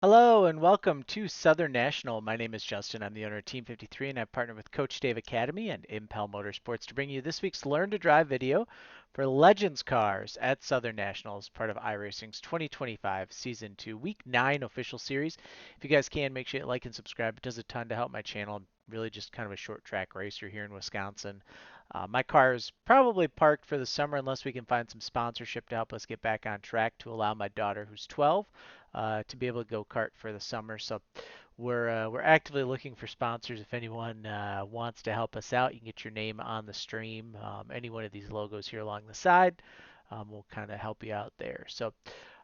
Hello and welcome to Southern National. My name is Justin. I'm the owner of Team 53 and I've partnered with Coach Dave Academy and Impel Motorsports to bring you this week's Learn to Drive video for Legends Cars at Southern National as part of iRacing's 2025 Season 2 Week 9 official series. If you guys can, make sure you like and subscribe. It does a ton to help my channel. I'm really just kind of a short track racer here in Wisconsin. My car is probably parked for the summer unless we can find some sponsorship to help us get back on track to allow my daughter, who's 12, to be able to go kart for the summer. So we're actively looking for sponsors. If anyone wants to help us out, you can get your name on the stream. Any one of these logos here along the side will kind of help you out there. So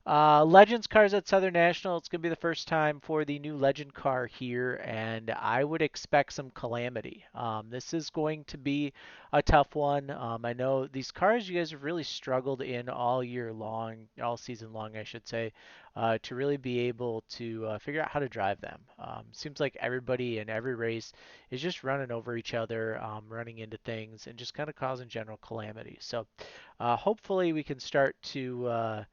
Legends cars at Southern National. It's going to be the first time for the new Legend car here, and I would expect some calamity. This is going to be a tough one. I know these cars you guys have really struggled in all year long, all season long, I should say, to really be able to figure out how to drive them. Seems like everybody in every race is just running over each other, running into things, and just kind of causing general calamity. So hopefully we can start to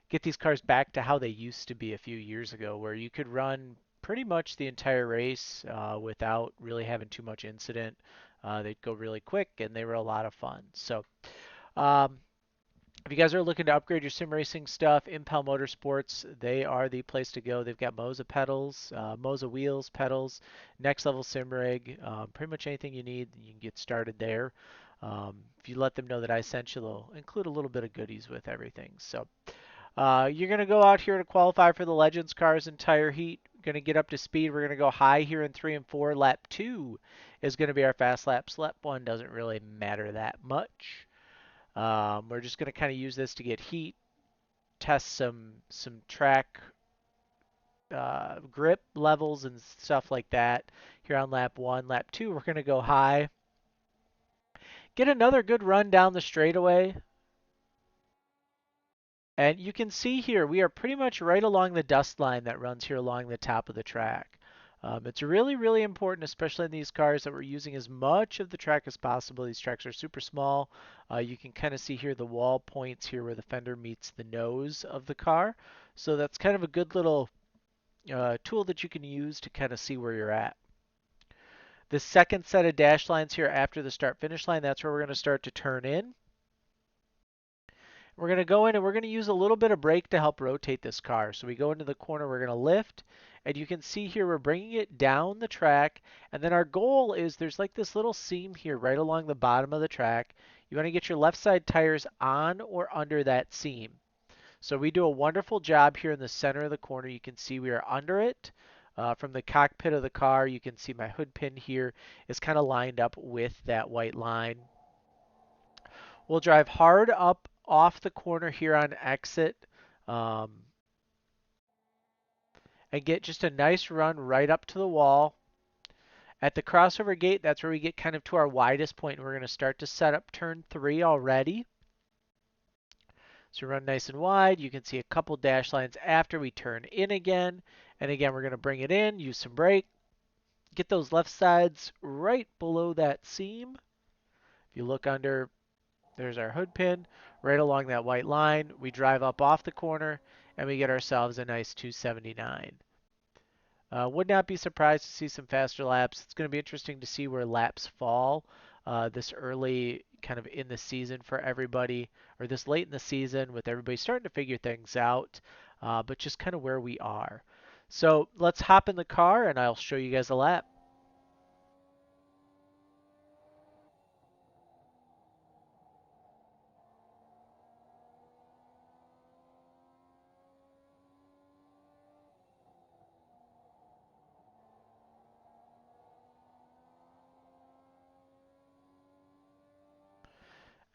get these cars back to how they used to be a few years ago, where you could run pretty much the entire race without really having too much incident. They'd go really quick, and they were a lot of fun. So, um, if you guys are looking to upgrade your sim racing stuff, Impel Motorsports, they are the place to go. They've got Moza pedals, Moza wheels, pedals, next level sim rig, pretty much anything you need, you can get started there. If you let them know that I sent you, they'll include a little bit of goodies with everything. So, you're going to go out here to qualify for the Legends Cars entire heat. Going to get up to speed. We're going to go high here in 3 and 4. Lap 2 is going to be our fast laps. Lap 1 doesn't really matter that much. We're just going to kind of use this to get heat, test some track grip levels and stuff like that here on lap 1. Lap 2, we're going to go high. Get another good run down the straightaway. And you can see here, we are pretty much right along the dust line that runs here along the top of the track. It's really, really important, especially in these cars, that we're using as much of the track as possible. These tracks are super small. You can kind of see here the wall points here where the fender meets the nose of the car. So that's kind of a good little tool that you can use to kind of see where you're at. The second set of dash lines here after the start-finish line, that's where we're going to start to turn in. We're going to go in and we're going to use a little bit of brake to help rotate this car. So we go into the corner, we're going to lift, and you can see here we're bringing it down the track. And then our goal is there's like this little seam here right along the bottom of the track. You want to get your left side tires on or under that seam. So we do a wonderful job here in the center of the corner. You can see we are under it. From the cockpit of the car, you can see my hood pin here is kind of lined up with that white line. We'll drive hard up off the corner here on exit um, and get just a nice run right up to the wall. At the crossover gate, that's where we get kind of to our widest point. We're going to start to set up turn 3 already. So run nice and wide. You can see a couple dash lines after we turn in again. And again, we're going to bring it in, use some brake. Get those left sides right below that seam. If you look under, there's our hood pin right along that white line. We drive up off the corner and we get ourselves a nice 279. Would not be surprised to see some faster laps. It's going to be interesting to see where laps fall this early kind of in the season for everybody, or this late in the season with everybody starting to figure things out, but just kind of where we are. So let's hop in the car and I'll show you guys a lap.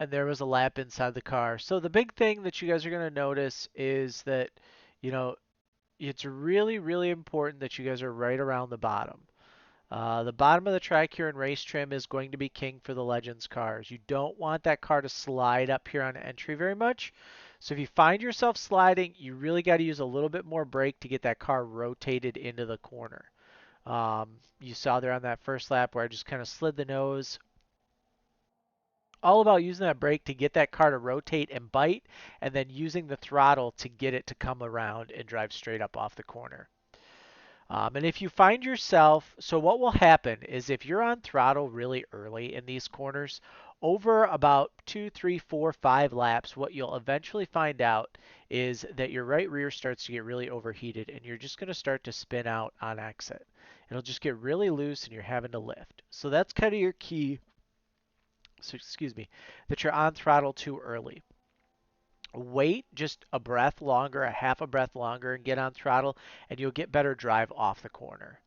And there was a lap inside the car. So the big thing that you guys are going to notice is that, you know, it's really, really important that you guys are right around the bottom. The bottom of the track here in race trim is going to be king for the Legends cars. You don't want that car to slide up here on entry very much. So if you find yourself sliding, you really got to use a little bit more brake to get that car rotated into the corner. You saw there on that first lap where I just kind of slid the nose. All about using that brake to get that car to rotate and bite, and then using the throttle to get it to come around and drive straight up off the corner. And if you find yourself, so what will happen is if you're on throttle really early in these corners, over about 2, 3, 4, 5 laps, what you'll eventually find out is that your right rear starts to get really overheated and you're just going to start to spin out on exit. It'll just get really loose and you're having to lift. So that's kind of your key, so excuse me, that you're on throttle too early. Wait just a breath longer, a half a breath longer, and get on throttle, and you'll get better drive off the corner.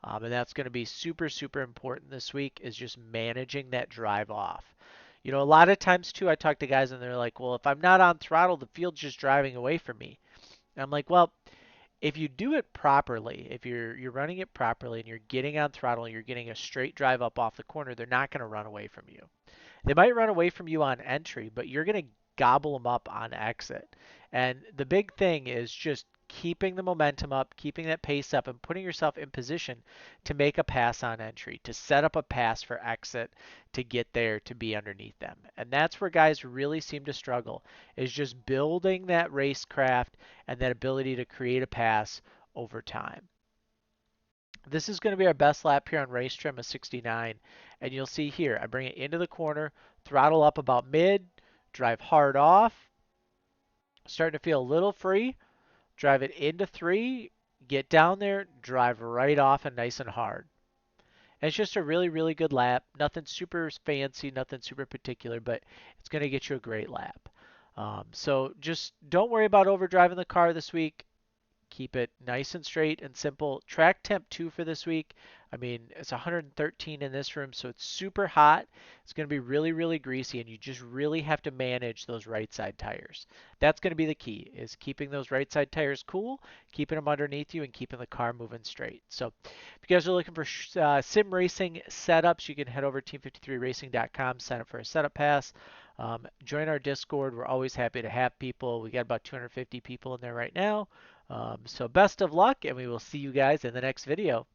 And that's going to be super, super important this week is just managing that drive off. You know, a lot of times too, I talk to guys and they're like, well, if I'm not on throttle, the field's just driving away from me. And I'm like, well, if you do it properly, if you're running it properly and you're getting on throttle and you're getting a straight drive up off the corner, they're not going to run away from you. They might run away from you on entry, but you're going to gobble them up on exit. And the big thing is just keeping the momentum up, keeping that pace up, and putting yourself in position to make a pass on entry, to set up a pass for exit, to get there, to be underneath them. And that's where guys really seem to struggle, is just building that racecraft and that ability to create a pass over time. This is going to be our best lap here on race trim of 69. And you'll see here, I bring it into the corner, throttle up about mid, drive hard off, starting to feel a little free, drive it into 3, get down there, drive right off and nice and hard. And it's just a really, really good lap. Nothing super fancy, nothing super particular, but it's going to get you a great lap. So just don't worry about overdriving the car this week. Keep it nice and straight and simple. Track temp 2 for this week. I mean, it's 113 in this room, so it's super hot. It's going to be really, really greasy, and you just really have to manage those right side tires. That's going to be the key, is keeping those right side tires cool, keeping them underneath you, and keeping the car moving straight. So if you guys are looking for sim racing setups, you can head over to team53racing.com, sign up for a setup pass. Join our Discord. We're always happy to have people. We got about 250 people in there right now. So best of luck, and we will see you guys in the next video.